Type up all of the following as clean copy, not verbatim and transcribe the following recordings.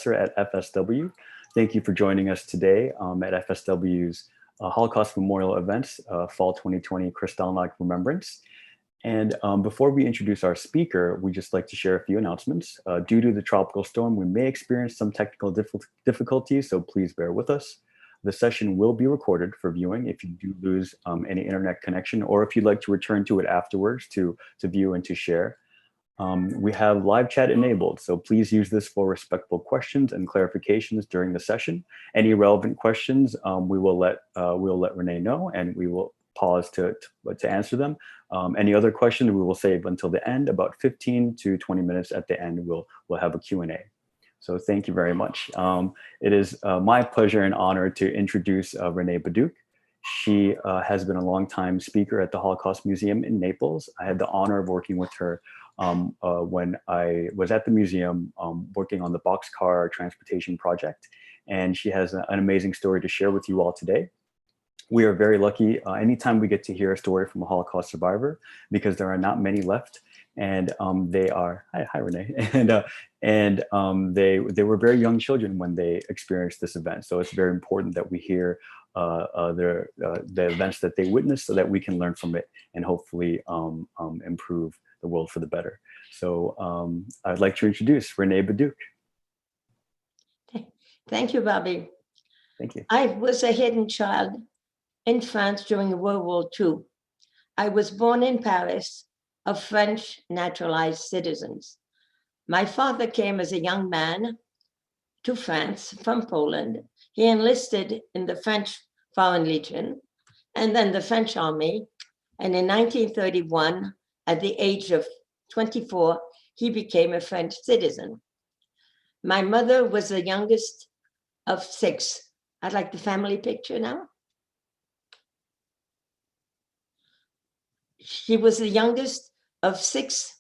at FSW. Thank you for joining us today at FSW's Holocaust Memorial Events, Fall 2020 Kristallnacht Remembrance. And before we introduce our speaker, we just like to share a few announcements. Due to the tropical storm, we may experience some technical difficulties, so please bear with us. The session will be recorded for viewing if you do lose any internet connection, or if you'd like to return to it afterwards to view and to share. We have live chat enabled, so please use this for respectful questions and clarifications during the session. Any relevant questions, we'll let Renee know, and we will pause to answer them. Any other questions we will save until the end, about 15 to 20 minutes at the end, we'll have a Q&A. So thank you very much. It is my pleasure and honor to introduce Renee Beddouk. She has been a longtime speaker at the Holocaust Museum in Naples. I had the honor of working with her when I was at the museum working on the boxcar transportation project. And she has an amazing story to share with you all today. We are very lucky anytime we get to hear a story from a Holocaust survivor, because there are not many left. And they are, hi Renee, and they were very young children when they experienced this event. So it's very important that we hear the events that they witnessed, so that we can learn from it and hopefully improve the world for the better. So I'd like to introduce Renee Beddouk. Thank you, Bobby. Thank you. I was a hidden child in France during World War II. I was born in Paris of French naturalized citizens. My father came as a young man to France from Poland. He enlisted in the French Foreign Legion and then the French Army. And in 1931, at the age of 24, he became a French citizen. My mother was the youngest of 6. I'd like the family picture now. She was the youngest of 6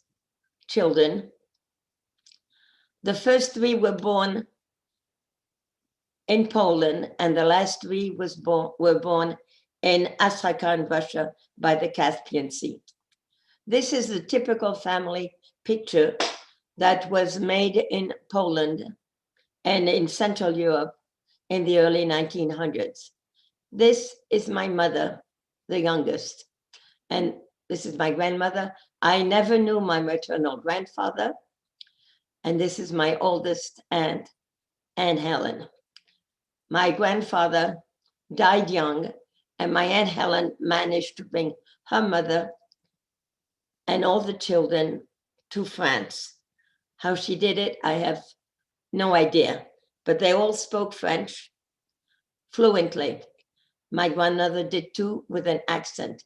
children. The first 3 were born in Poland, and the last 3 were born in Astrakhan, Russia, by the Caspian Sea. This is the typical family picture that was made in Poland and in Central Europe in the early 1900s. This is my mother, the youngest, and this is my grandmother. I never knew my maternal grandfather, and this is my oldest aunt, Aunt Helen. My grandfather died young, and my Aunt Helen managed to bring her mother and all the children to France. How she did it, I have no idea, but they all spoke French fluently. My grandmother did too, with an accent.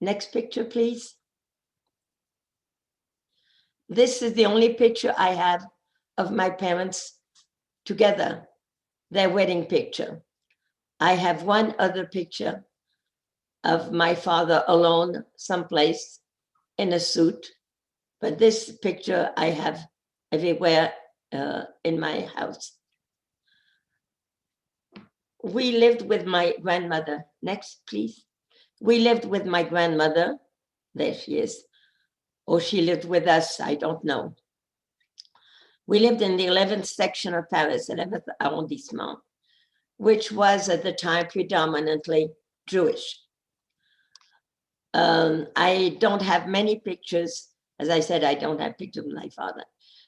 Next picture, please. This is the only picture I have of my parents together, their wedding picture. I have one other picture of my father alone someplace in a suit, but this picture I have everywhere in my house. We lived with my grandmother. Next, please. We lived with my grandmother. There she is. Or she lived with us, I don't know. We lived in the 11th section of Paris, 11th arrondissement, which was at the time predominantly Jewish. I don't have many pictures. As I said, I don't have pictures of my father.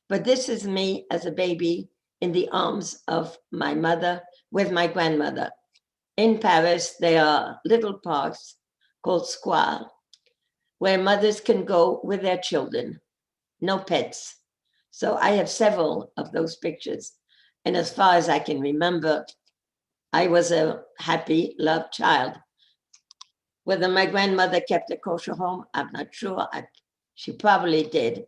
But this is me as a baby in the arms of my mother with my grandmother. In Paris, there are little parks called squares, where mothers can go with their children, no pets. So I have several of those pictures. And as far as I can remember, I was a happy, loved child. Whether my grandmother kept a kosher home, I'm not sure. She probably did.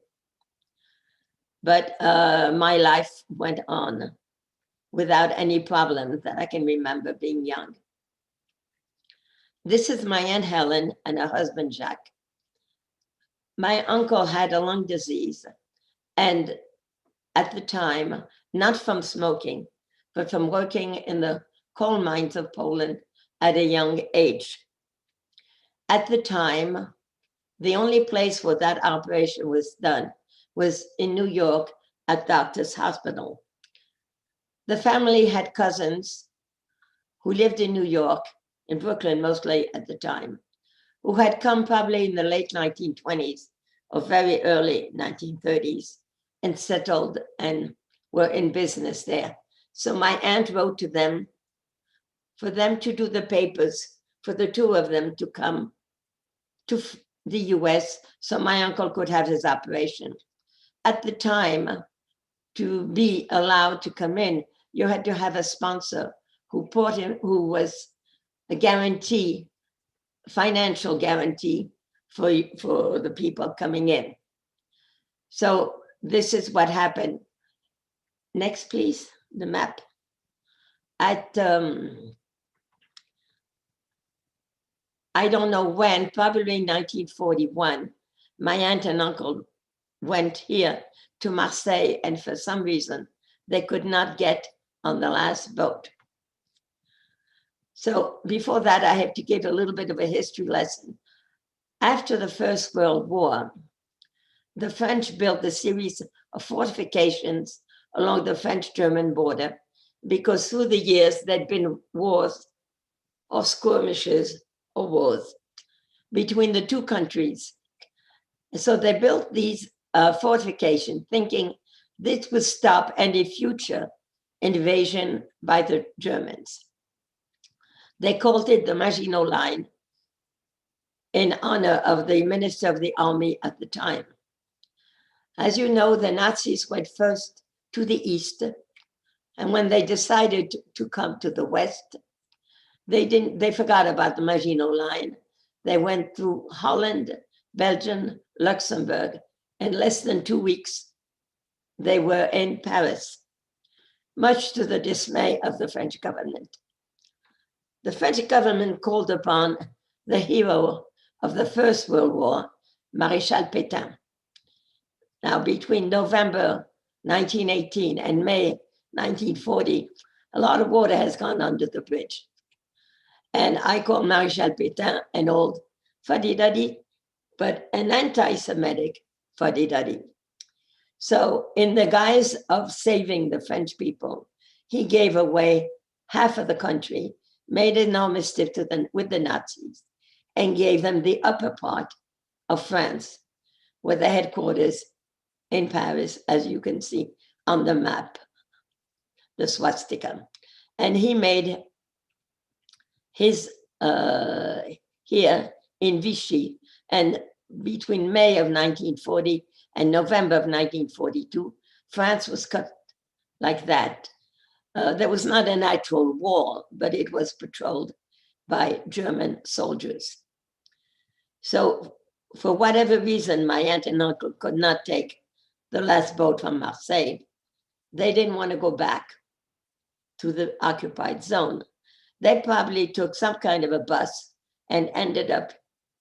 But my life went on without any problems that I can remember being young. This is my Aunt Helen and her husband, Jacques. My uncle had a lung disease, and at the time, not from smoking, but from working in the coal mines of Poland at a young age. At the time, the only place where that operation was done was in New York at Doctors Hospital. The family had cousins who lived in New York, in Brooklyn mostly at the time, who had come probably in the late 1920s or very early 1930s and settled and were in business there. So my aunt wrote to them for them to do the papers, for the two of them to come to the US so my uncle could have his operation. At the time, to be allowed to come in, you had to have a sponsor who was a guarantee, financial guarantee for the people coming in. So this is what happened. Next, please, the map. At I don't know when, probably 1941, my aunt and uncle went here to Marseille, and for some reason, they could not get on the last boat. So before that, I have to give a little bit of a history lesson. After the First World War, the French built a series of fortifications along the French-German border because through the years there'd been wars or skirmishes or wars between the two countries. So they built these fortifications thinking this would stop any future invasion by the Germans. They called it the Maginot Line in honor of the Minister of the Army at the time. As you know, the Nazis went first to the east, and when they decided to come to the west, they forgot about the Maginot Line. They went through Holland, Belgium, Luxembourg. In less than 2 weeks, they were in Paris, much to the dismay of the French government. The French government called upon the hero of the First World War, Maréchal Pétain. Now, between November 1918 and May 1940, a lot of water has gone under the bridge. And I call Maréchal Pétain an old fuddy-duddy, but an anti-Semitic fuddy-duddy. So in the guise of saving the French people, he gave away half of the country, made an armistice with the Nazis, and gave them the upper part of France, with the headquarters in Paris, as you can see on the map, the swastika. And he made his here in Vichy, and between May of 1940 and November of 1942, France was cut like that. There was not an actual wall, but it was patrolled by German soldiers. So for whatever reason, my aunt and uncle could not take the last boat from Marseille. They didn't want to go back to the occupied zone. They probably took some kind of a bus and ended up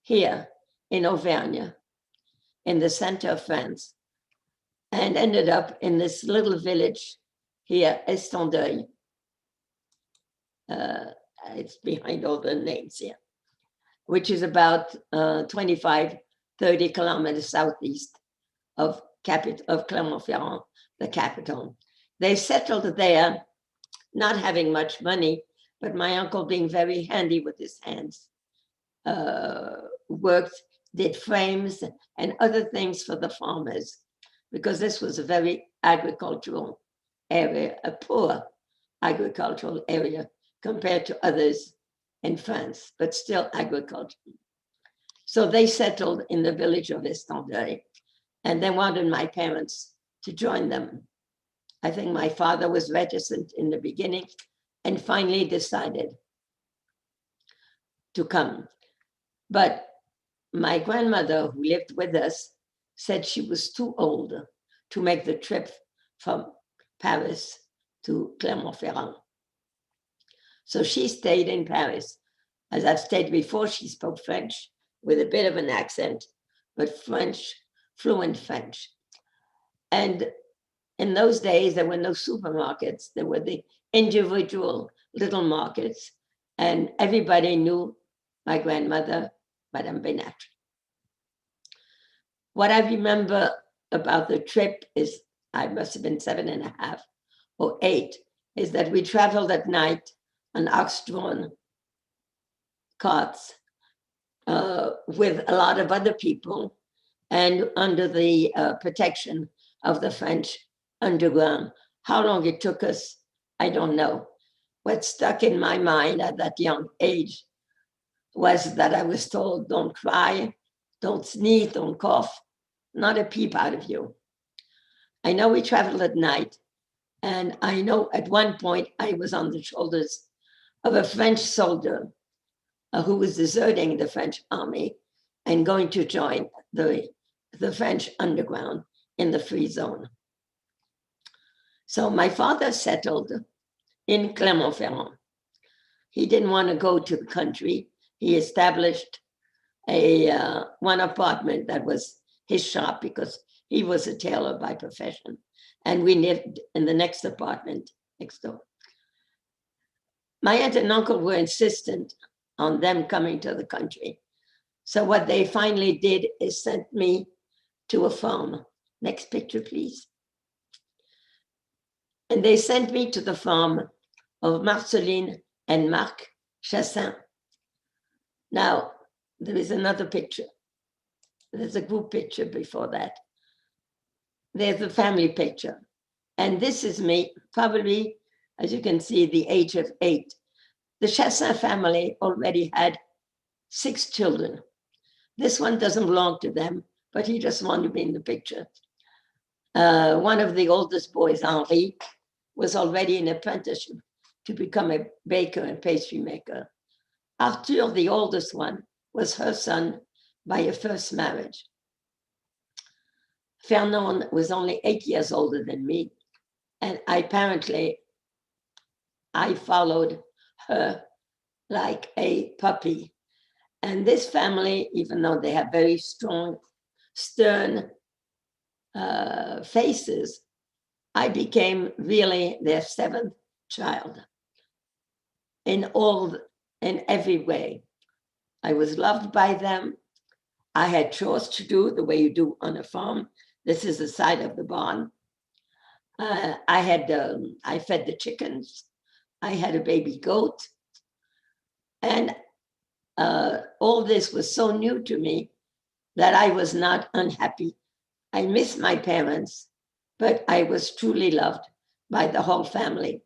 here in Auvergne, in the center of France, and ended up in this little village here, Estendeuil. It's behind all the names here, which is about 25, 30 kilometers southeast of Clermont-Ferrand, the capital. They settled there, not having much money, but my uncle being very handy with his hands, worked, did frames and other things for the farmers, because this was a very agricultural area, a poor agricultural area compared to others in France, but still agriculture. So they settled in the village of Estendeuil, and they wanted my parents to join them. I think my father was reticent in the beginning and finally decided to come. But my grandmother, who lived with us, said she was too old to make the trip from Paris to Clermont-Ferrand. So she stayed in Paris. As I've stated before, she spoke French with a bit of an accent, but French, fluent French. And in those days, there were no supermarkets. There were the individual little markets, and everybody knew my grandmother, Madame Benatre. What I remember about the trip is I must have been 7.5 or 8. is that we traveled at night on ox-drawn carts with a lot of other people and under the protection of the French underground. How long it took us, I don't know. What stuck in my mind at that young age was that I was told, don't cry, don't sneeze, don't cough, not a peep out of you. I know we traveled at night, and I know at one point I was on the shoulders of a French soldier who was deserting the French army and going to join the French underground in the free zone. So my father settled in Clermont-Ferrand. He didn't want to go to the country. He established one apartment that was his shop because he was a tailor by profession. And we lived in the next apartment next door. My aunt and uncle were insistent on them coming to the country. So what they finally did is sent me to a farm. Next picture, please. And they sent me to the farm of Marceline and Marc Chassin. Now, there is another picture. There's a group picture before that. There's a family picture. And this is me, probably, as you can see, the age of 8. The Chassin family already had 6 children. This one doesn't belong to them, but he just wanted to be in the picture. One of the oldest boys, Henri, was already in apprenticeship to become a baker and pastry maker. Arthur, the oldest one, was her son by a first marriage. Fernand was only 8 years older than me, and I followed her like a puppy. And this family, even though they have very strong, stern faces, I became really their 7th child in every way. I was loved by them. I had chores to do the way you do on a farm. This is the side of the barn. I fed the chickens. I had a baby goat. And all this was so new to me that I was not unhappy. I miss my parents, but I was truly loved by the whole family.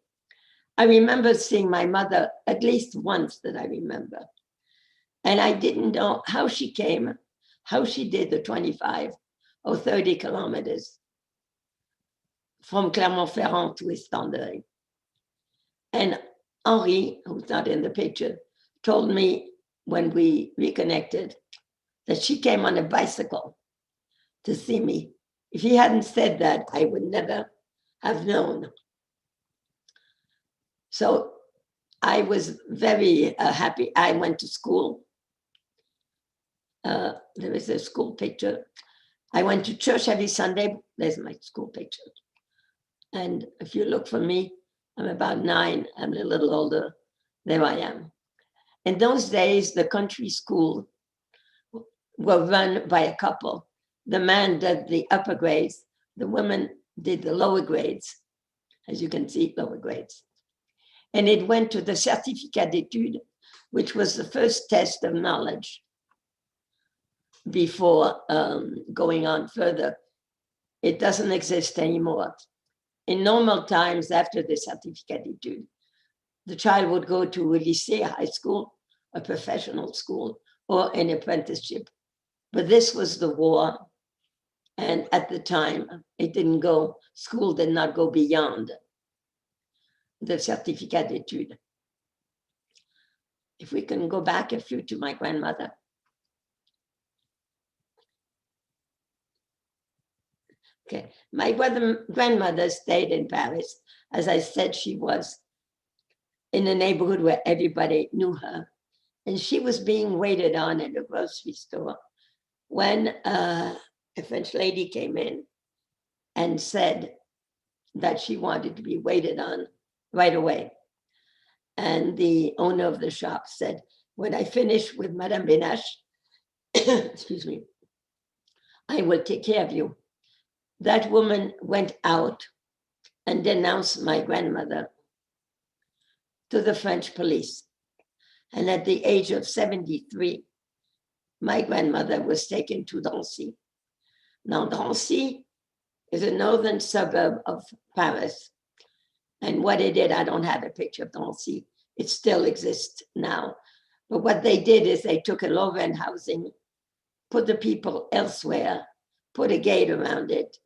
I remember seeing my mother at least once that I remember. And I didn't know how she came, how she did the 25 or 30 kilometers from Clermont-Ferrand to Estendeuil. And Henri, who's not in the picture, told me when we reconnected that she came on a bicycle to see me. If he hadn't said that, I would never have known. So I was very happy. I went to school. There is a school picture. I went to church every Sunday. There's my school picture. And if you look for me, I'm about 9. I'm a little older. There I am. In those days, the country school were run by a couple. The man did the upper grades. The woman did the lower grades. As you can see, lower grades. And it went to the certificat d'études, which was the first test of knowledge before going on further. It doesn't exist anymore. In normal times, after the certificat d'études, the child would go to a lycée, high school, a professional school, or an apprenticeship. But this was the war. And at the time, it didn't go, school did not go beyond the certificat d'études. If we can go back a few to my grandmother. Okay, my grandmother stayed in Paris. As I said, she was in a neighborhood where everybody knew her. And she was being waited on at a grocery store when a French lady came in and said that she wanted to be waited on right away. And the owner of the shop said, when I finish with Madame Benache, excuse me, I will take care of you. That woman went out and denounced my grandmother to the French police. And at the age of 73, my grandmother was taken to Drancy. Now, Drancy is a northern suburb of Paris. And what they did, I don't have a picture of Drancy. It still exists now. But what they did is they took a low-rent housing, put the people elsewhere, put a gate around it,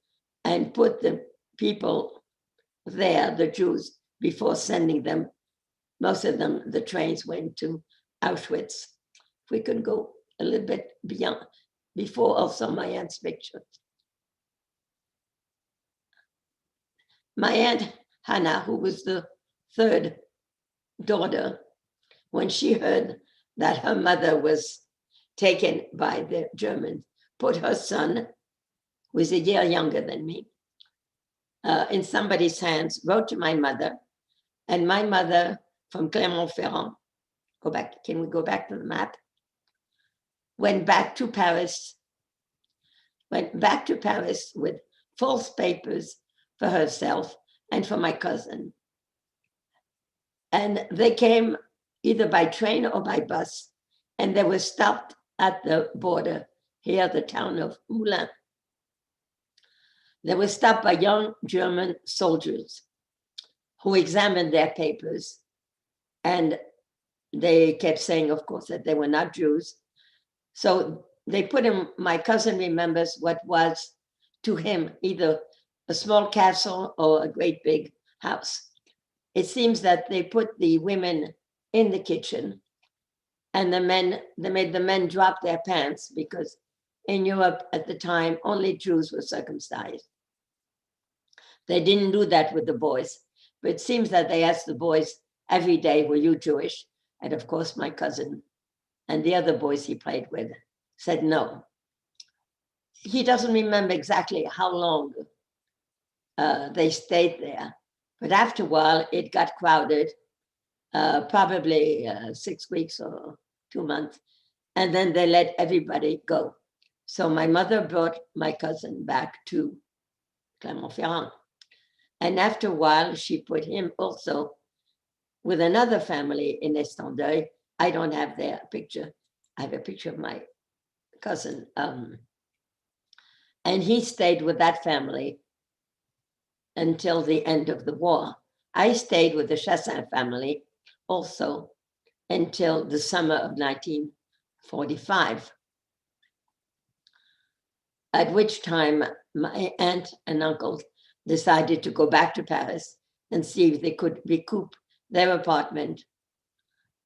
and put the people there, the Jews, before sending them. Most of them, the trains went to Auschwitz. If we could go a little bit beyond, before also my aunt's picture. My aunt Hannah, who was the third daughter, when she heard that her mother was taken by the Germans, put her son, who was a year younger than me, in somebody's hands, wrote to my mother, and my mother from Clermont-Ferrand, can we go back to the map? Went back to Paris with false papers for herself and for my cousin. And they came either by train or by bus, and they were stopped at the border here, the town of Moulins. They were stopped by young German soldiers who examined their papers, and they kept saying, of course, that they were not Jews. So they put him, my cousin remembers what was to him either a small castle or a great big house. It seems that they put the women in the kitchen, and they made the men drop their pants, because in Europe at the time, only Jews were circumcised. They didn't do that with the boys, but it seems that they asked the boys every day, were you Jewish? And of course, my cousin and the other boys he played with said no. He doesn't remember exactly how long they stayed there, but after a while it got crowded, probably 6 weeks or 2 months, and then they let everybody go. So my mother brought my cousin back to Clermont-Ferrand, and after a while she put him also with another family in Estendeuil. I don't have their picture. I have a picture of my cousin, and he stayed with that family until the end of the war. I stayed with the Chassin family also until the summer of 1945, at which time my aunt and uncle decided to go back to Paris and see if they could recoup their apartment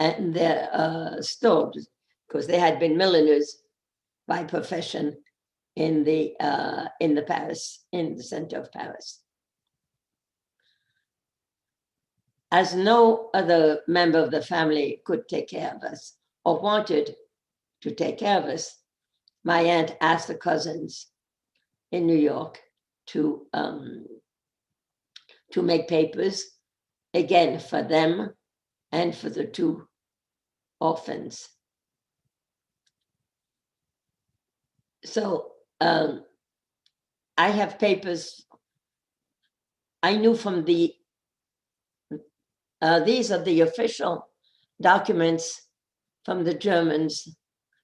and their stores, because they had been milliners by profession in the center of Paris. As no other member of the family could take care of us or wanted to take care of us, my aunt asked the cousins in New York to make papers, again, for them and for the 2 orphans. So I have papers. I knew from these are the official documents from the Germans,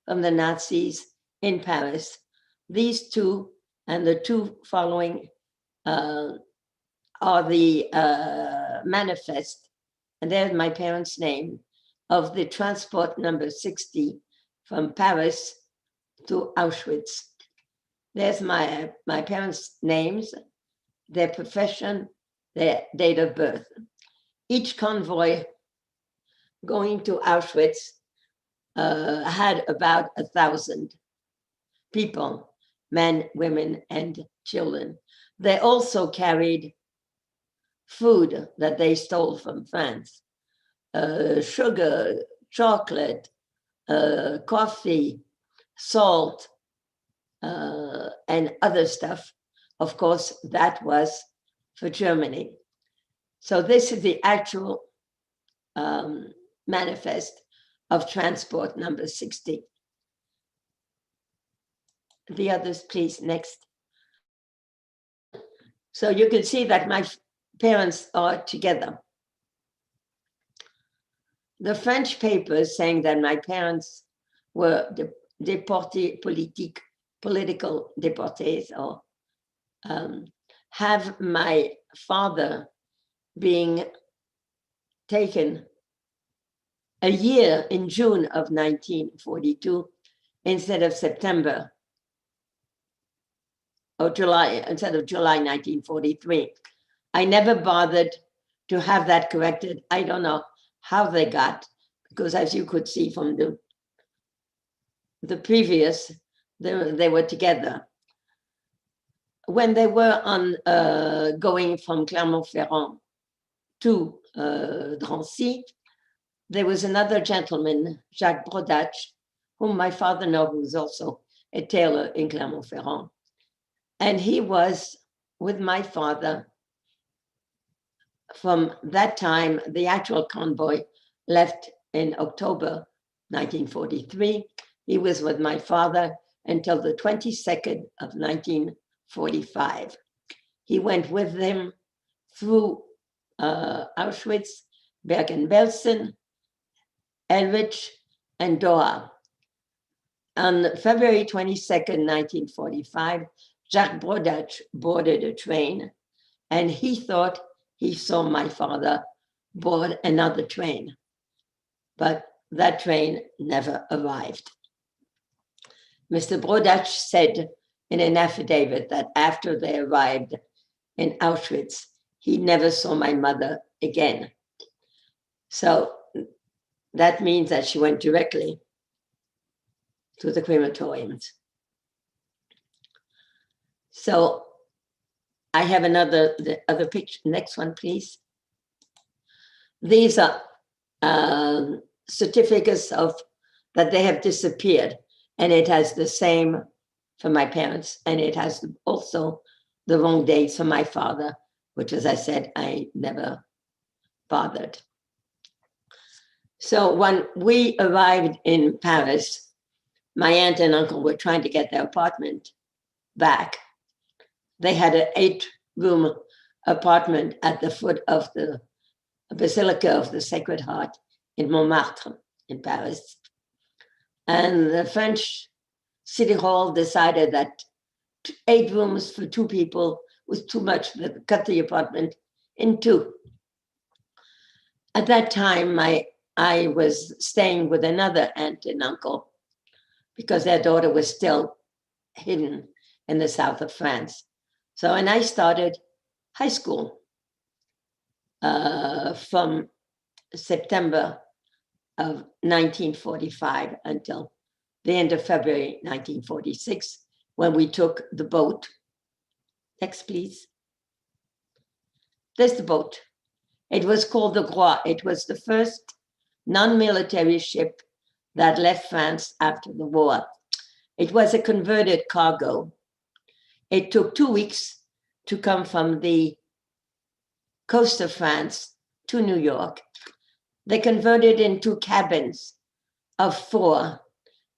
from the Nazis in Paris. These 2 and the 2 following are the manifest, and there's my parents' name, of the transport number 60 from Paris to Auschwitz. There's my parents' names, their profession, their date of birth. Each convoy going to Auschwitz had about 1,000 people, men, women, and children. They also carried food that they stole from France, sugar, chocolate, coffee, salt, and other stuff. Of course, that was for Germany. So this is the actual manifest of transport number 60. The others, please, next. So you can see that my parents are together. the French papers saying that my parents were political deportees, or have my father being taken a year in June of 1942 instead of September or July, instead of July 1943. I never bothered to have that corrected. I don't know how they got, because as you could see from the previous, they were together. When they were on going from Clermont-Ferrand to Drancy, there was another gentleman, Jacques Beddouk, whom my father knew, who was also a tailor in Clermont-Ferrand. And he was with my father from that time. The actual convoy left in October 1943. He was with my father until the 22nd of 1945. He went with them through Auschwitz, Bergen-Belsen, Elrich, and Doha. On February 22nd, 1945, Jacques Beddouk boarded a train, and he thought he saw my father board another train, but that train never arrived. Mr. Beddouk said in an affidavit that after they arrived in Auschwitz, he never saw my mother again. So that means that she went directly to the crematoriums. So I have the other picture. Next one, please. These are certificates of that they have disappeared, and it has the same for my parents, and it has also the wrong dates for my father, which, as I said, I never bothered. So when we arrived in Paris, my aunt and uncle were trying to get their apartment back. They had an 8-room apartment at the foot of the Basilica of the Sacred Heart in Montmartre in Paris. And the French City Hall decided that 8 rooms for 2 people was too much. They cut the apartment in 2. At that time, I was staying with another aunt and uncle because their daughter was still hidden in the south of France. So, and I started high school from September of 1945 until the end of February 1946, when we took the boat. Next, please. There's the boat. It was called the Groix. It was the first non-military ship that left France after the war. It was a converted cargo. It took 2 weeks to come from the coast of France to New York. They converted into cabins of 4,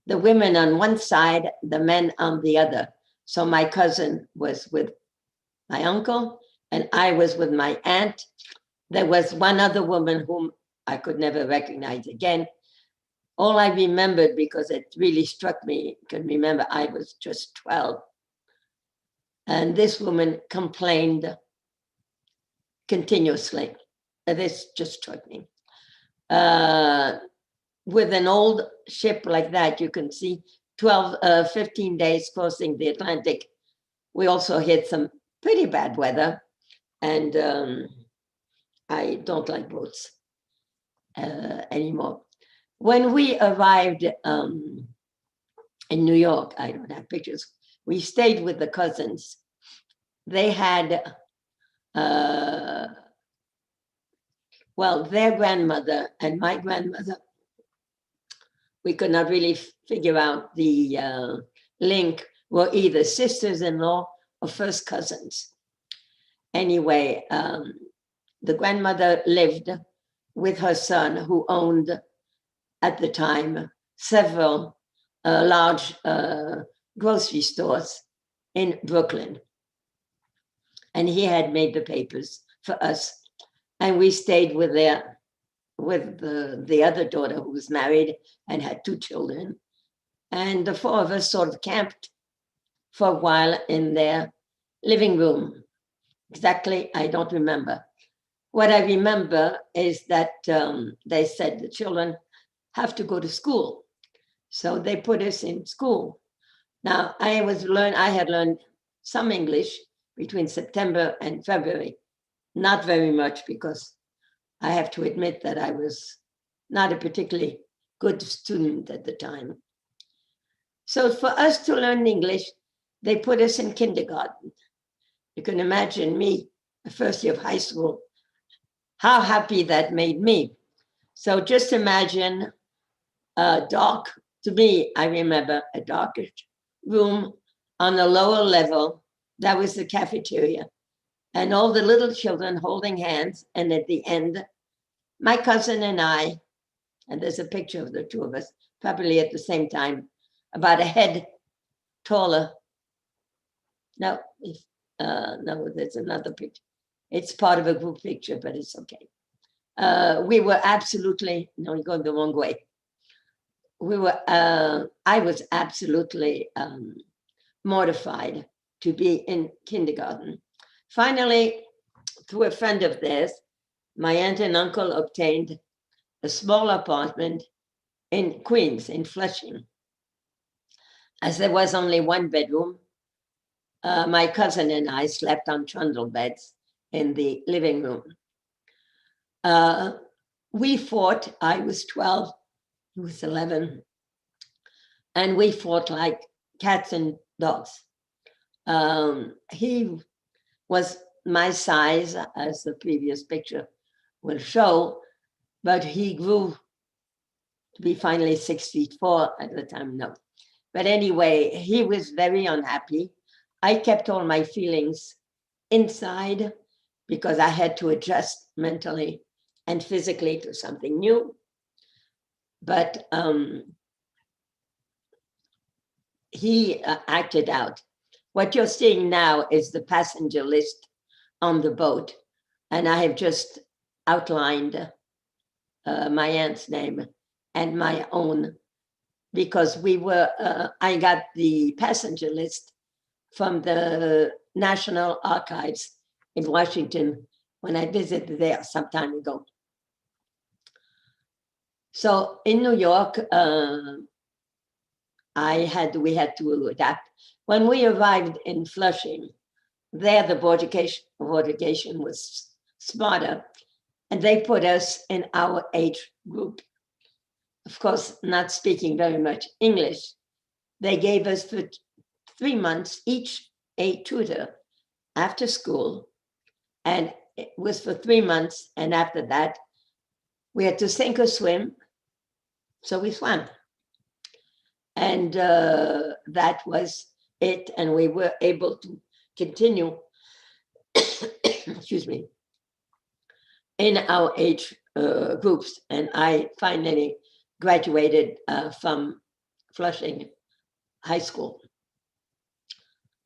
the women on one side, the men on the other. So my cousin was with my uncle, and I was with my aunt. There was one other woman whom I could never recognize again. All I remembered, because it really struck me, I can remember I was just 12. And this woman complained continuously. This just struck me. With an old ship like that, you can see 15 days crossing the Atlantic. We also hit some pretty bad weather, and I don't like boats anymore. When we arrived in New York, I don't have pictures, we stayed with the cousins. They had, well, their grandmother and my grandmother, we could not really figure out the link, were either sisters-in-law or first cousins. Anyway, the grandmother lived with her son, who owned, at the time, several large grocery stores in Brooklyn. And he had made the papers for us, and we stayed with their with the other daughter who was married and had 2 children. And the 4 of us sort of camped for a while in their living room. Exactly, I don't remember. What I remember is that they said the children have to go to school. So they put us in school. Now, I had learned some English between September and February. Not very much, because I have to admit that I was not a particularly good student at the time. So for us to learn English, they put us in kindergarten. You can imagine me, the first year of high school, how happy that made me. So just imagine dark, to me, I remember a darkish room on the lower level. That was the cafeteria. And all the little children holding hands. And at the end, my cousin and I, and there's a picture of the 2 of us, probably at the same time, about a head taller. No, there's another picture. It's part of a group picture, but it's okay. We were absolutely, no, you're going the wrong way. I was absolutely mortified to be in kindergarten. Finally, through a friend of theirs, my aunt and uncle obtained a small apartment in Queens, in Flushing. As there was only 1 bedroom, my cousin and I slept on trundle beds in the living room. We fought. I was 12, he was 11, and we fought like cats and dogs. He was my size, as the previous picture will show, but he grew to be finally 6'4" at the time, no. But anyway, he was very unhappy. I kept all my feelings inside because I had to adjust mentally and physically to something new. But he acted out. What you're seeing now is the passenger list on the boat. And I have just outlined my aunt's name and my own, because I got the passenger list from the National Archives in Washington when I visited there some time ago. So in New York, we had to adapt. When we arrived in Flushing, there the board education was smarter, and they put us in our age group. Of course, not speaking very much English. They gave us for 3 months each a tutor after school, and it was for 3 months, and after that, we had to sink or swim, so we swam. And that was it, and we were able to continue, excuse me, in our age groups. And I finally graduated from Flushing High School,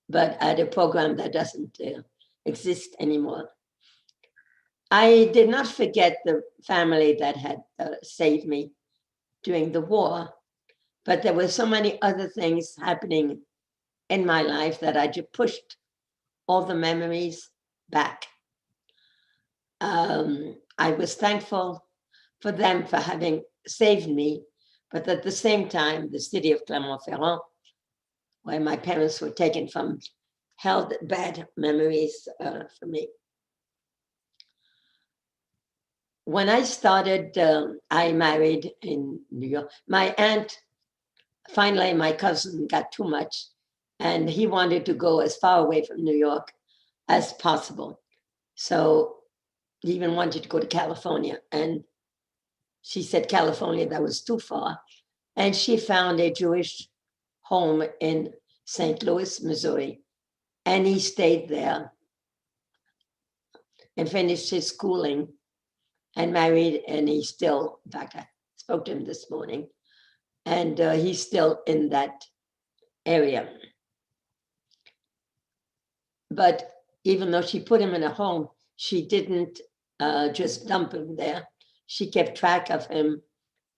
but at a program that doesn't exist anymore. I did not forget the family that had saved me during the war, but there were so many other things happening in my life that I just pushed all the memories back. I was thankful for them for having saved me, but at the same time, the city of Clermont-Ferrand, where my parents were taken from, held bad memories for me. When I started, I married in New York. My aunt, finally, my cousin got too much, and he wanted to go as far away from New York as possible. So he even wanted to go to California. And she said, California, that was too far. And she found a Jewish home in St. Louis, Missouri. And he stayed there and finished his schooling and married. And he's still, in fact, I spoke to him this morning, and he's still in that area. But even though she put him in a home, she didn't just dump him there. she kept track of him.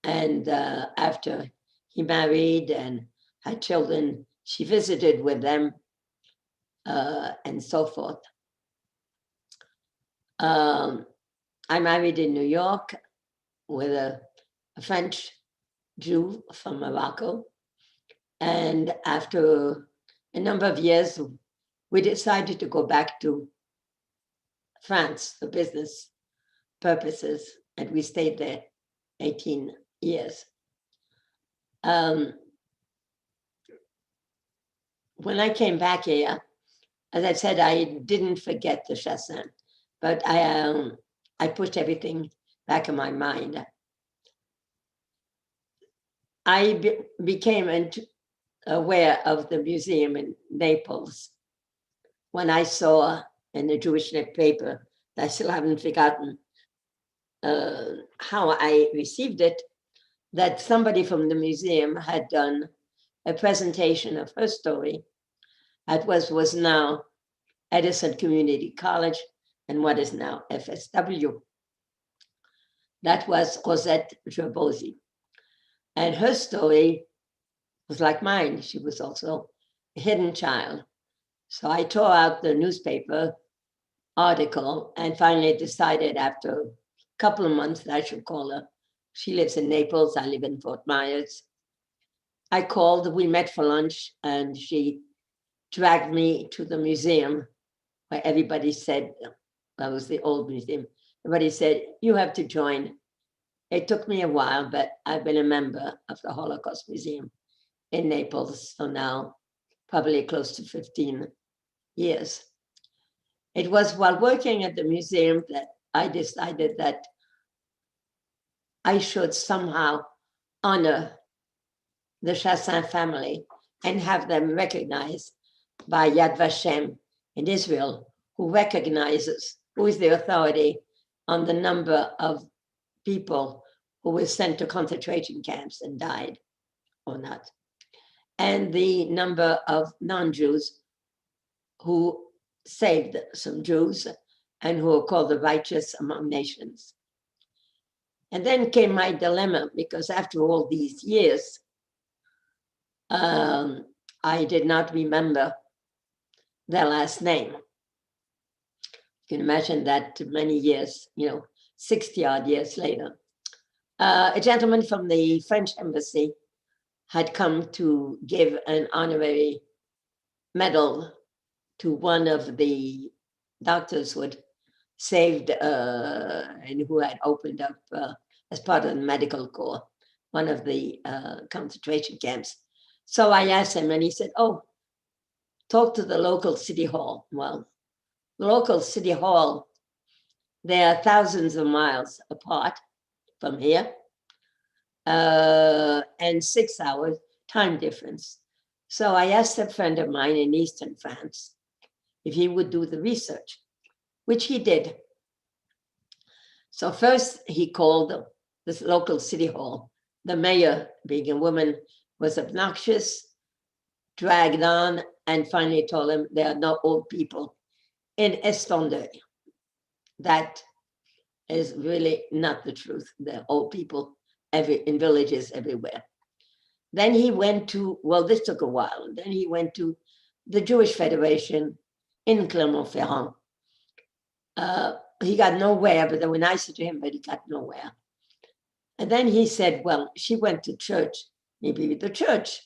And after he married and had children, she visited with them and so forth. I married in New York with a French Jew from Morocco. And after a number of years, we decided to go back to France for business purposes, and we stayed there 18 years. When I came back here, as I said, I didn't forget the Chassin, but I pushed everything back in my mind. I became aware of the museum in Naples when I saw in the Jewish paper, I still haven't forgotten how I received it, that somebody from the museum had done a presentation of her story at what was now Edison Community College and what is now FSW. That was Rosette Gerbosi. And her story was like mine. She was also a hidden child. So I tore out the newspaper article and finally decided after a couple of months that I should call her. She lives in Naples. I live in Fort Myers. I called, we met for lunch, and she dragged me to the museum where everybody said, that was the old museum, everybody said, you have to join. It took me a while, but I've been a member of the Holocaust Museum in Naples, so now probably close to 15 years. It was while working at the museum that I decided that I should somehow honor the Chassin family and have them recognized by Yad Vashem in Israel, who is the authority on the number of people who were sent to concentration camps and died or not, and the number of non-Jews who saved some Jews and who are called the righteous among nations. And then came my dilemma, because after all these years, I did not remember their last name. You can imagine that many years, 60 odd years later. A gentleman from the French embassy had come to give an honorary medal to one of the doctors who had saved and who had opened up as part of the medical corps, one of the concentration camps. So I asked him and he said, oh, talk to the local city hall. Well, the local city hall, they are thousands of miles apart from here and 6 hours time difference. So I asked a friend of mine in Eastern France if he would do the research, which he did. So first he called this local city hall. The mayor, being a woman, was obnoxious, dragged on, and finally told him there are no old people in Estondeuil. That is really not the truth. There are old people in villages everywhere. Then he went to, well, this took a while. Then he went to the Jewish Federation in Clermont-Ferrand. He got nowhere, but they were nicer to him, but he got nowhere. And then he said, well, she went to church. Maybe the church,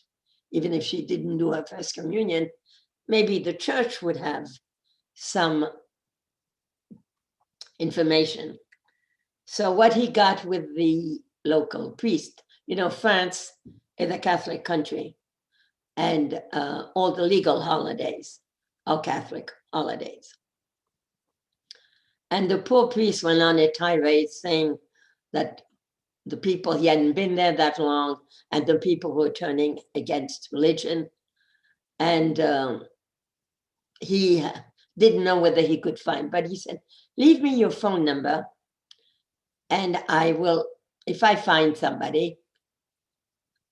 even if she didn't do her first communion, maybe the church would have some information. So what he got with the local priest, France is a Catholic country, and all the legal holidays are Catholic holidays. And the poor priest went on a tirade saying that the people, he hadn't been there that long, and the people were turning against religion. And he didn't know whether he could find, but he said, leave me your phone number, and I will, if I find somebody,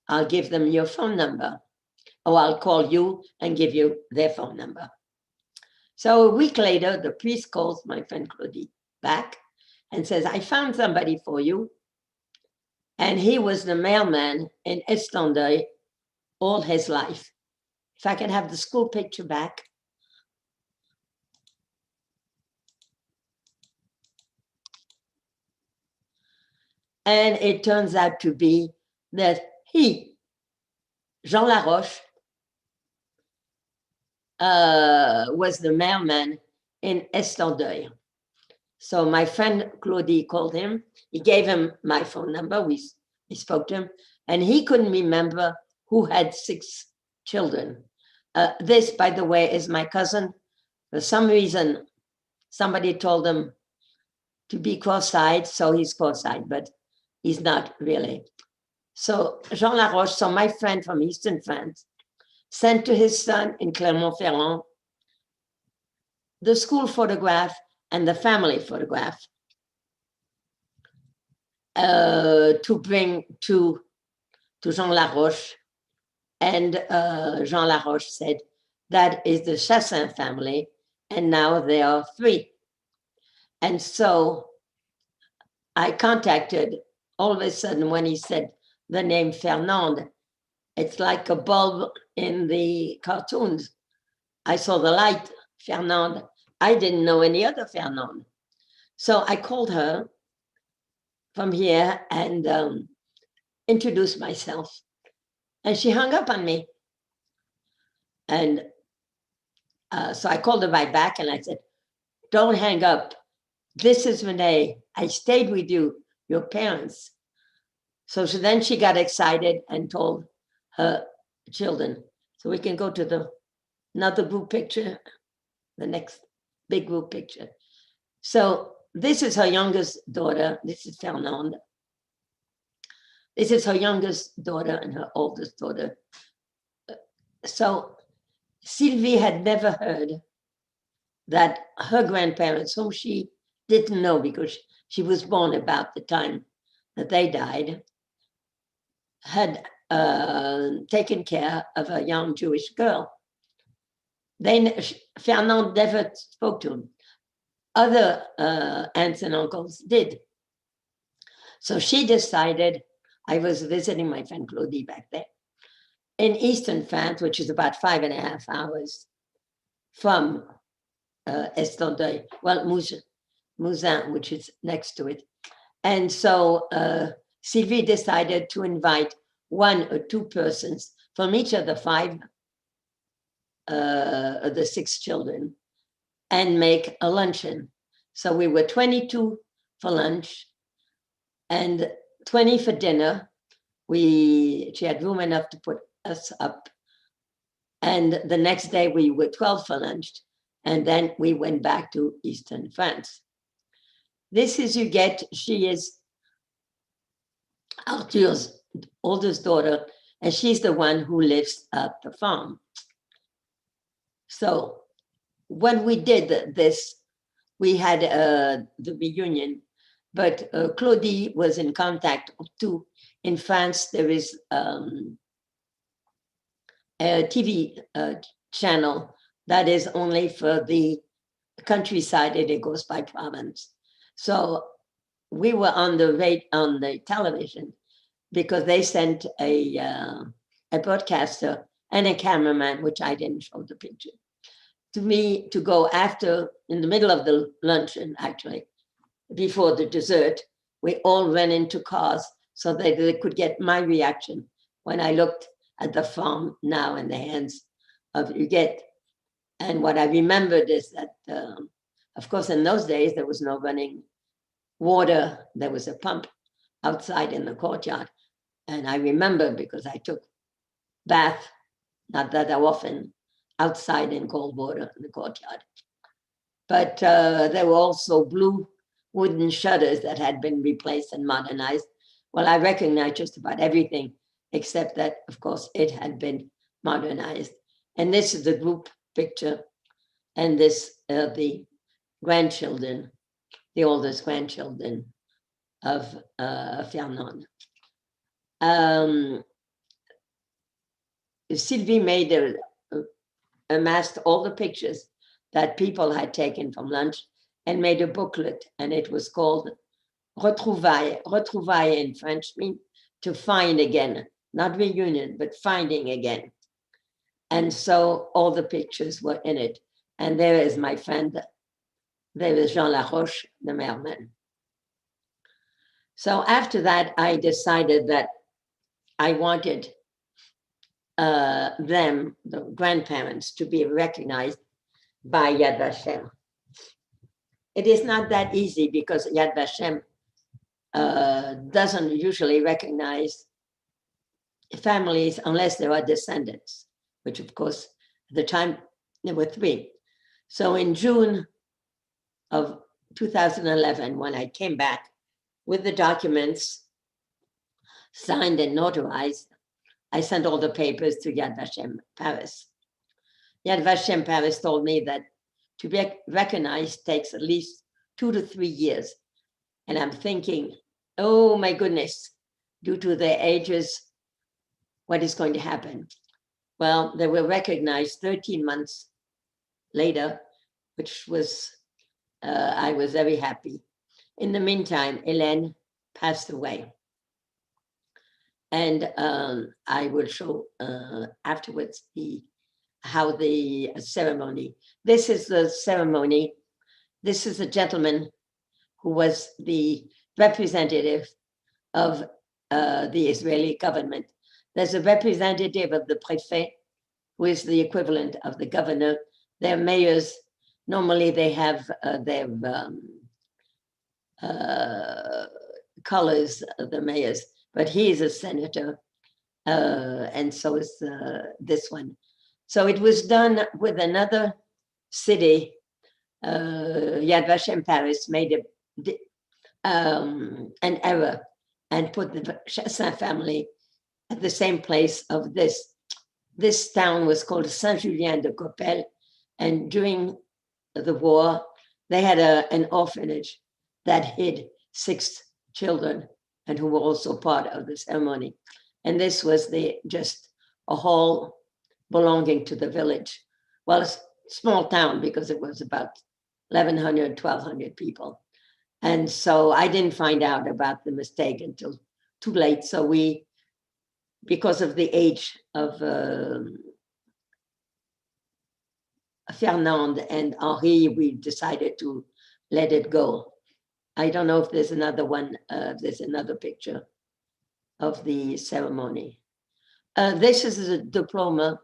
I'll give them your phone number, or I'll call you and give you their phone number. So a week later, the priest calls my friend Claudie back, and says, I found somebody for you. And he was the mailman in Estendeuil all his life. If I can have the school picture back. And it turns out to be that he, Jean Laroche, was the mailman in Estendeuil. So my friend Claudie called him. He gave him my phone number. We spoke to him, and he couldn't remember who had 6 children. This, by the way, is my cousin. For some reason, somebody told him to be cross-eyed, so he's cross-eyed, but he's not really. So Jean Laroche, so my friend from Eastern France, sent to his son in Clermont-Ferrand the school photograph and the family photograph to bring to Jean Laroche. And Jean Laroche said, that is the Chassin family, and now there are 3. And so I contacted, all of a sudden when he said the name Fernande, it's like a bulb in the cartoons. I saw the light, Fernande. I didn't know any other Fernande. So I called her from here and introduced myself. And she hung up on me. And so I called her right back and I said, don't hang up. This is Renee. I stayed with you, your parents. So then she got excited and told her children. So we can go to another group picture, the next big group picture. So this is her youngest daughter. This is Fernande. This is her youngest daughter and her oldest daughter. So Sylvie had never heard that her grandparents, whom she didn't know because she was born about the time that they died, had taken care of a young Jewish girl. Fernande never spoke to him. Other aunts and uncles did. So she decided, I was visiting my friend Claudie back there, in Eastern France, which is about 5.5 hours from Estendeuil, well, Mouzin, which is next to it. And so Sylvie decided to invite 1 or 2 persons from each of the 5 of the 6 children and make a luncheon. So we were 22 for lunch and 20 for dinner. She had room enough to put us up. And the next day we were 12 for lunch. And then we went back to Eastern France. This is Huguette. She is Arthur's oldest daughter, and she's the one who lives at the farm. So when we did this, we had the reunion, but Claudie was in contact too. In France, there is a TV channel that is only for the countryside, and it goes by province. So we were on the television because they sent a broadcaster and a cameraman, which I didn't show the picture, to me to go after, in the middle of the luncheon, actually, before the dessert. We all ran into cars so that they could get my reaction when I looked at the farm now in the hands of Huguette. And what I remembered is that, of course, in those days, there was no running water. There was a pump outside in the courtyard. And I remember because I took bath, not that often, outside in cold water in the courtyard. But there were also blue wooden shutters that had been replaced and modernized. Well, I recognize just about everything, except that, of course, it had been modernized. And this is the group picture, and this the grandchildren, the oldest grandchildren of Fernande. Sylvie amassed all the pictures that people had taken from lunch and made a booklet, and it was called Retrouvailles in French means to find again, not reunion, but finding again. And so all the pictures were in it. And there is my friend, there is Jean Laroche, the mailman. So after that, I decided that I wanted them, the grandparents, to be recognized by Yad Vashem. It is not that easy because Yad Vashem doesn't usually recognize families unless there are descendants, which of course at the time there were 3. So in June of 2011, when I came back with the documents signed and notarized, I sent all the papers to Yad Vashem Paris. Yad Vashem Paris told me that to be recognized takes at least 2 to 3 years. And I'm thinking, oh my goodness, due to their ages, what is going to happen? Well, they were recognized 13 months later, which was, I was very happy. In the meantime, Helen passed away. And I will show afterwards how the ceremony. This is the ceremony. This is a gentleman who was the representative of the Israeli government. There's a representative of the préfet, who is the equivalent of the governor. Their mayors, normally they have their colors of the mayors, but he is a senator, and so is this one. So it was done with another city. Yad Vashem Paris made an error and put the Chassin family at the same place of this. This town was called Saint-Julien-de-Coppelle, and during the war, they had an orphanage that hid 6 children and who were also part of the ceremony. And this was just a hall belonging to the village. Well, a small town because it was about 1,100, 1,200 people. And so I didn't find out about the mistake until too late. So we, because of the age of Fernand and Henri, we decided to let it go. I don't know if there's another one, there's another picture of the ceremony. This is a diploma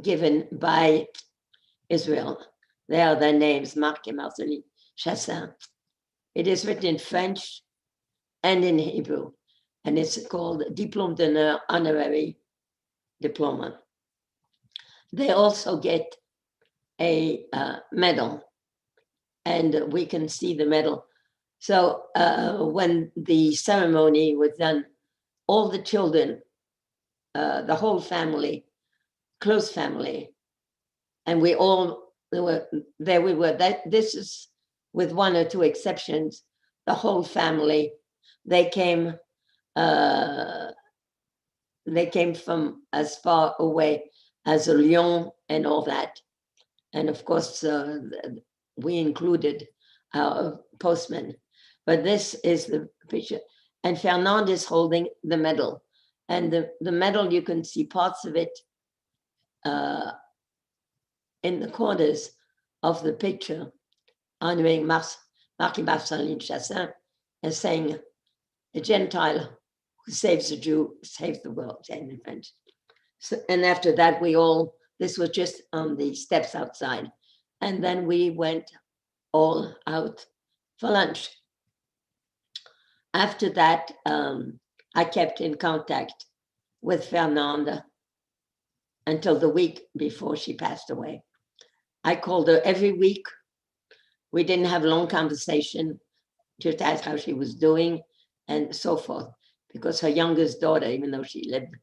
given by Israel. There are their names, Marc and Marceline Chassin. It is written in French and in Hebrew, and it's called Diplôme d'honneur honorary diploma. They also get a medal, and we can see the medal. So when the ceremony was done, all the children, the whole family, close family, and we all there we were. This is, with 1 or 2 exceptions, the whole family. They came from as far away as Lyon and all that. And of course, we included our postman. But this is the picture. And Fernand is holding the medal. And the medal, you can see parts of it in the corners of the picture, honoring Marc and Marceline Chassin and saying, a Gentile who saves a Jew, saves the world, in French. So, and after that, this was just on the steps outside. And then we went all out for lunch. After that, I kept in contact with Fernande until the week before she passed away. I called her every week. We didn't have long conversation, just ask how she was doing and so forth, because her youngest daughter, even though she lived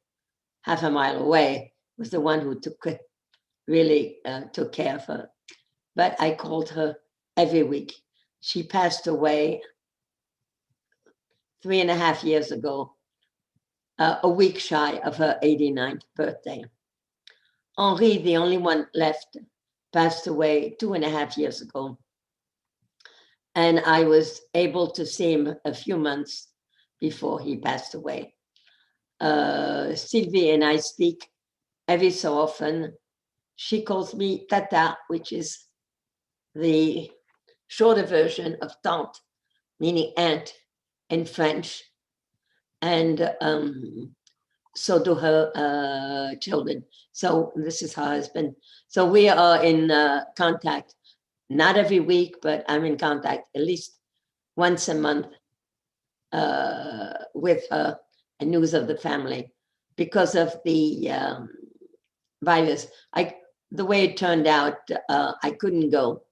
half a mile away, was the one who really took care of her. But I called her every week. She passed away 3.5 years ago, a week shy of her 89th birthday. Henri, the only one left, passed away 2.5 years ago. And I was able to see him a few months before he passed away. Sylvie and I speak every so often. She calls me Tata, which is the shorter version of tante, meaning aunt in French. And so do her children. So this is her husband. So we are in contact, not every week, but I'm in contact at least once a month with her and news of the family because of the virus. The way it turned out, I couldn't go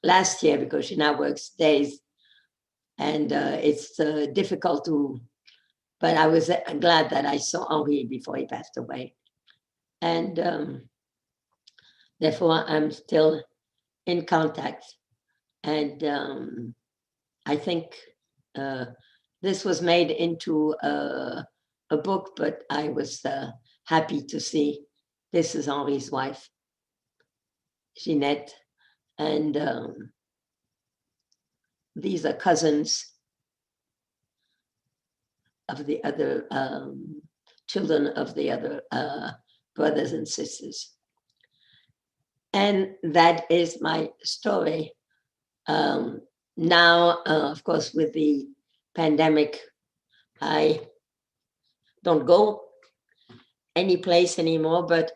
last year because she now works days, and it's difficult to. But I was glad that I saw Henri before he passed away, and therefore I'm still in contact. And I think this was made into a book, but I was happy to see this is Henri's wife, Jeanette, and these are cousins of the other children of the other brothers and sisters. And that is my story. Now, of course, with the pandemic, I don't go any place anymore, but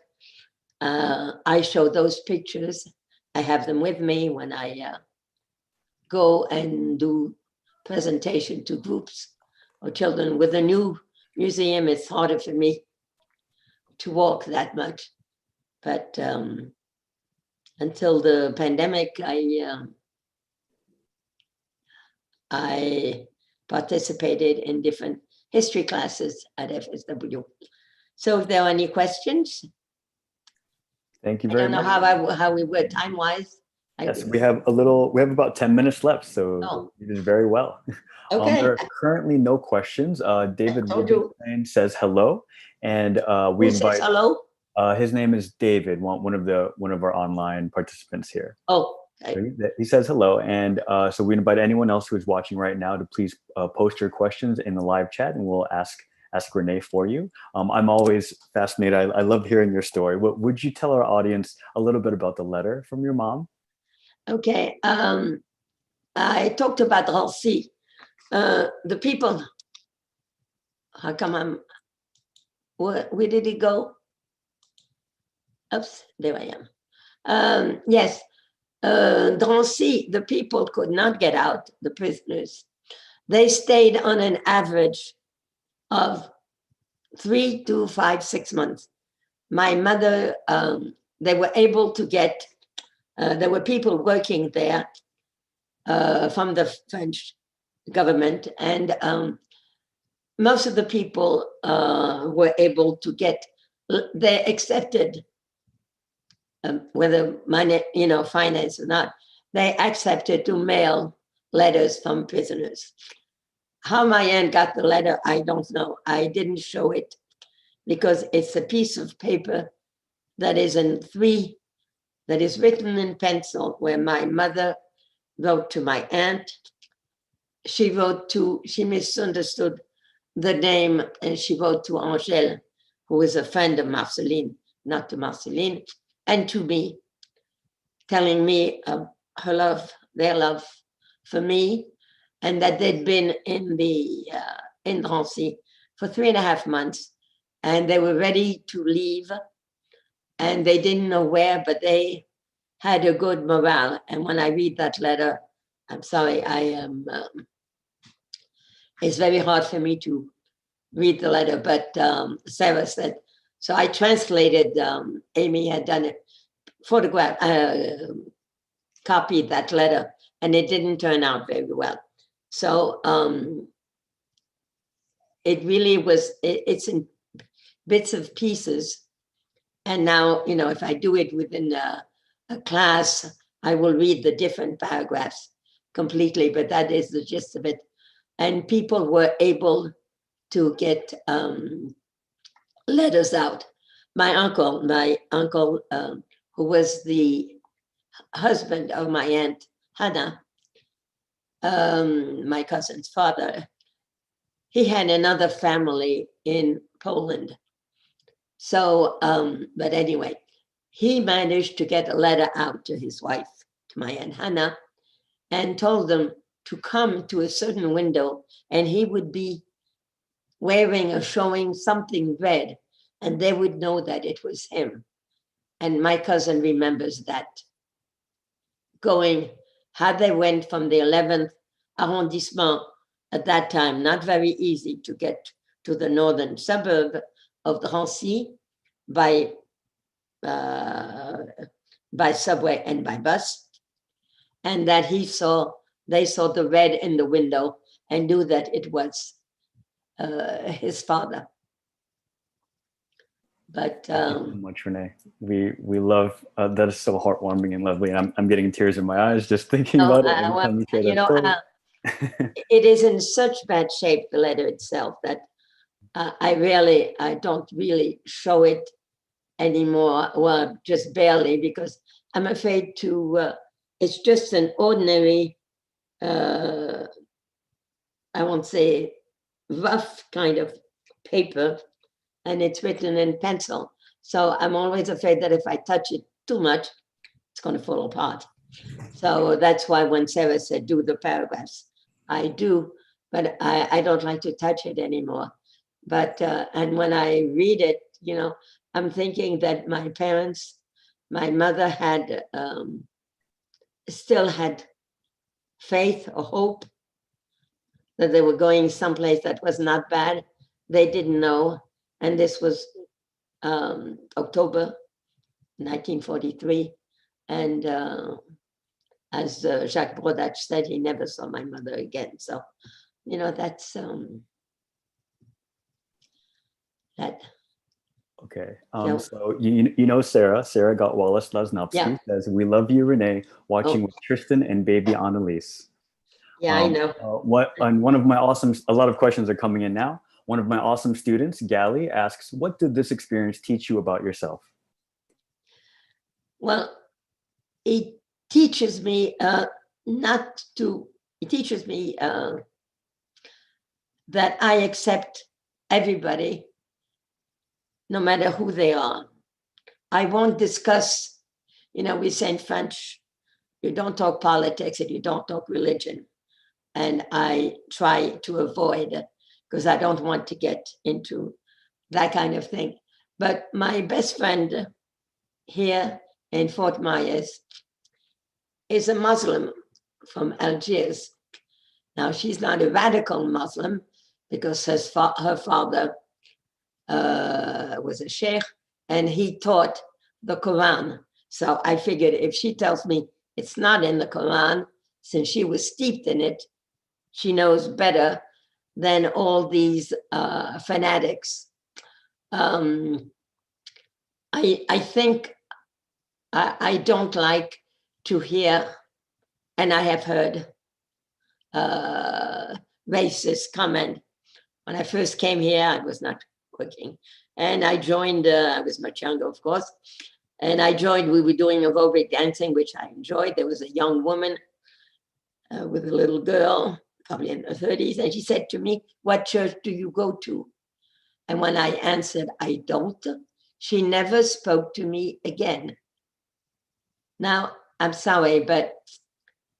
I show those pictures. I have them with me when I go and do presentation to groups or children. With a new museum, it's harder for me to walk that much. But until the pandemic, I participated in different history classes at FSW. So if there are any questions. Thank you very much. I don't know how we were time-wise. Yes, we have about 10 minutes left, so you did very well. Okay. There are currently no questions. David Rubenstein says hello, and we invite. Says hello? His name is David, one of our online participants here. Oh. So he says hello, and so we invite anyone else who is watching right now to please post your questions in the live chat, and we'll ask Renee for you. I'm always fascinated. I love hearing your story. Would you tell our audience a little bit about the letter from your mom? Okay. I talked about Drancy. The people. How come where did he go? Oops, there I am. Yes. Drancy, the people could not get out, the prisoners. They stayed on an average of 3 to 5, 6 months. My mother, they were able to get, there were people working there from the French government, and most of the people were able to get, they accepted, whether money, finance or not, they accepted to mail letters from prisoners. How my aunt got the letter, I don't know. I didn't show it because it's a piece of paper that is written in pencil, where my mother wrote to my aunt. She misunderstood the name, and she wrote to Angèle, who is a friend of Marceline, not to Marceline, and to me, telling me of her love, their love for me, and that they'd been in Drancy for 3.5 months, and they were ready to leave, and they didn't know where, but they had a good morale. And when I read that letter, I'm sorry, it's very hard for me to read the letter, but Sarah said, so I translated, Amy had done it, copied that letter, and it didn't turn out very well. So it really was, it's in bits of pieces. And now, if I do it within a class, I will read the different paragraphs completely, but that is the gist of it. And people were able to get letters out. My uncle, who was the husband of my aunt Hannah, my cousin's father, he had another family in Poland. So, but anyway, he managed to get a letter out to his wife, to my Aunt Hannah, and told them to come to a certain window, and he would be wearing or showing something red, and they would know that it was him. And my cousin remembers that, going, how they went from the 11th arrondissement at that time, not very easy to get to the northern suburb of Drancy by subway and by bus, and that they saw the red in the window and knew that it was his father. But Thank you so much, Renee. We love that is so heartwarming and lovely, and I'm getting tears in my eyes just thinking about it every time you share that story. It is in such bad shape, the letter itself, that I don't really show it anymore. Well, just barely, because I'm afraid to. It's just an ordinary, I won't say rough kind of paper, and it's written in pencil. So I'm always afraid that if I touch it too much, it's going to fall apart. So that's why when Sarah said do the paragraphs, I do, but I don't like to touch it anymore. But and when I read it, I'm thinking that my parents, my mother had still had faith or hope that they were going someplace that was not bad. They didn't know. And this was October 1943. And as Jacques Brodach said, he never saw my mother again. So, that's that. Okay. So you know Sarah got Wallace Lasnowski says, "We love you, Renee, watching with Tristan and baby Annalise." Yeah, I know. A lot of questions are coming in now. One of my awesome students, Gally, asks, "What did this experience teach you about yourself?" Well, it teaches me that I accept everybody, no matter who they are. I won't discuss, we say in French, you don't talk politics and you don't talk religion. And I try to avoid it because I don't want to get into that kind of thing. But my best friend here in Fort Myers is a Muslim from Algiers. Now, she's not a radical Muslim because her father was a sheikh and he taught the Quran. So I figured if she tells me it's not in the Quran, since she was steeped in it, she knows better than all these fanatics. I think I don't like to hear, and I have heard racist comment. When I first came here, I was not working, and I joined. I was much younger, of course, and I joined. We were doing aerobic dancing, which I enjoyed. There was a young woman with a little girl, probably in her 30s, and she said to me, "What church do you go to?" And when I answered, "I don't," she never spoke to me again. Now, I'm sorry, but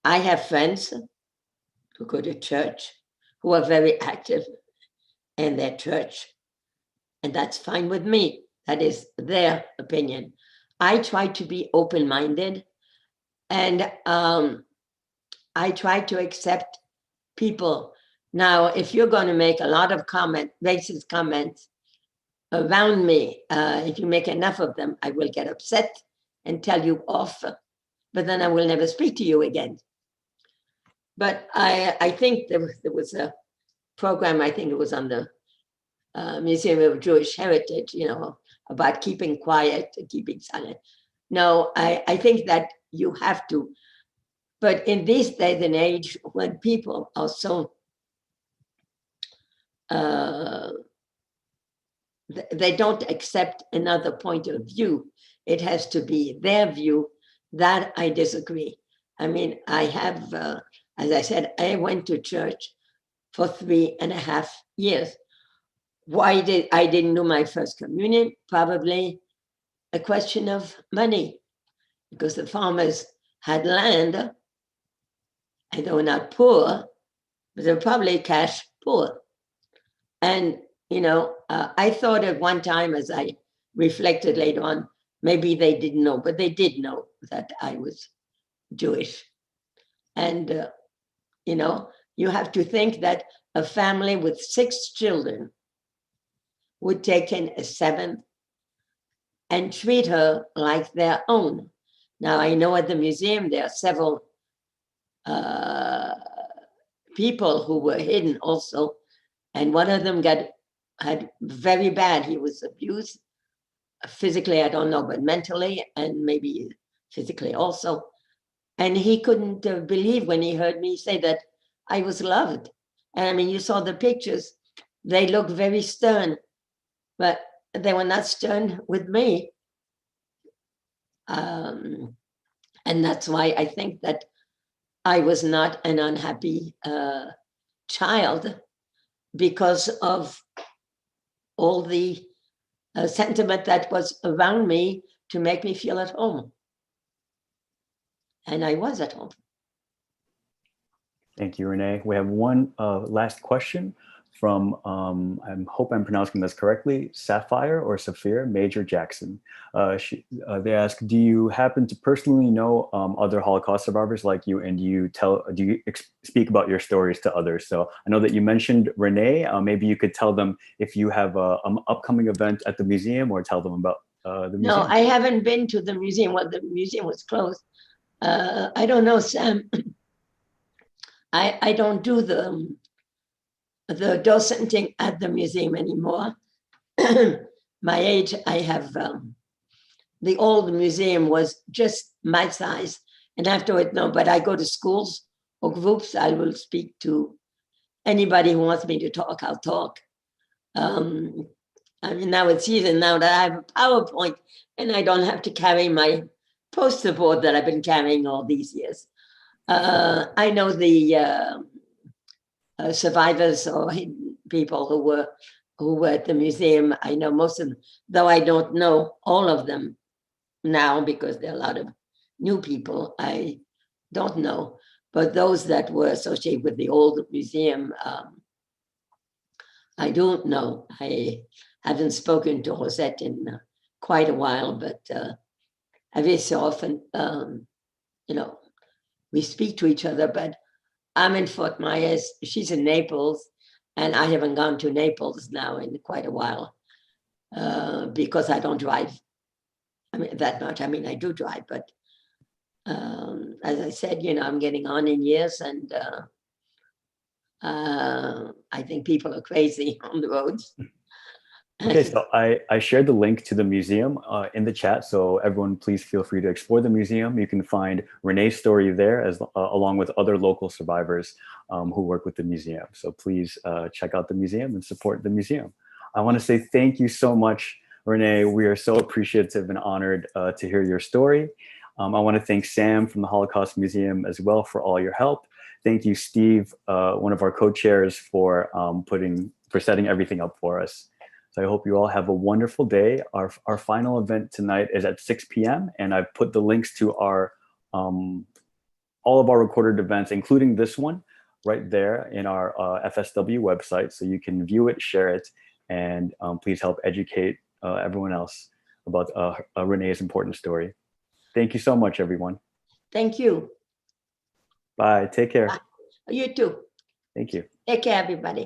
I have friends who go to church who are very active in their church, and that's fine with me. That is their opinion. I try to be open-minded, and I try to accept people. Now, if you're going to make a lot of racist comments around me, if you make enough of them, I will get upset and tell you off, but then I will never speak to you again. But I think there was a program, I think it was on the Museum of Jewish Heritage, about keeping quiet, keeping silent. No, I think that you have to. But in this day and age, when people are so, they don't accept another point of view, it has to be their view, that I disagree. I mean, I have As I said, I went to church for 3.5 years. Why I didn't do my first communion? Probably a question of money, because the farmers had land and they were not poor, but they were probably cash poor. And, I thought at one time, as I reflected later on, maybe they didn't know, but they did know that I was Jewish. And, you have to think that a family with 6 children would take in a 7th and treat her like their own. Now, I know at the museum there are several people who were hidden also, and one of them had very bad. He was abused physically, I don't know, but mentally and maybe physically also. And he couldn't believe when he heard me say that I was loved. And I mean, you saw the pictures, they look very stern, but they were not stern with me. And that's why I think that I was not an unhappy child, because of all the sentiment that was around me to make me feel at home. And I was at home. Thank you, Renee. We have one last question from, I hope I'm pronouncing this correctly, Sapphire or Saphir Major Jackson. They ask, do you happen to personally know other Holocaust survivors like you, and do you speak about your stories to others? So I know that you mentioned Renee. Maybe you could tell them if you have an upcoming event at the museum, or tell them about the museum. No, I haven't been to the museum. Well, the museum was closed. I don't know, Sam. I don't do the docenting at the museum anymore. My age, I have, the old museum was just my size. And afterward, no, but I go to schools or groups. I will speak to anybody who wants me to talk, I'll talk. I mean, now it's easy now that I have a PowerPoint and I don't have to carry my poster board that I've been carrying all these years. I know the survivors or people who were at the museum. I know most of them, though I don't know all of them now because there are a lot of new people I don't know. But those that were associated with the old museum, I don't know. I haven't spoken to Rosette in quite a while, but every so often, we speak to each other. But I'm in Fort Myers, she's in Naples, and I haven't gone to Naples now in quite a while because I don't drive. I mean, that much. I mean, I do drive, but as I said, I'm getting on in years, and I think people are crazy on the roads. Okay, so I shared the link to the museum in the chat, so everyone please feel free to explore the museum. You can find Renee's story there, as along with other local survivors who work with the museum. So please check out the museum and support the museum. I want to say thank you so much, Renee. We are so appreciative and honored to hear your story. I want to thank Sam from the Holocaust Museum as well for all your help. Thank you, Steve, one of our co-chairs, for setting everything up for us. So I hope you all have a wonderful day. Our final event tonight is at 6 p.m. and I've put the links to our all of our recorded events, including this one, right there in our FSW website, so you can view it, share it, and please help educate everyone else about Renee's important story. Thank you so much, everyone. Thank you. Bye. Take care. Bye. You too. Thank you. Take care, everybody.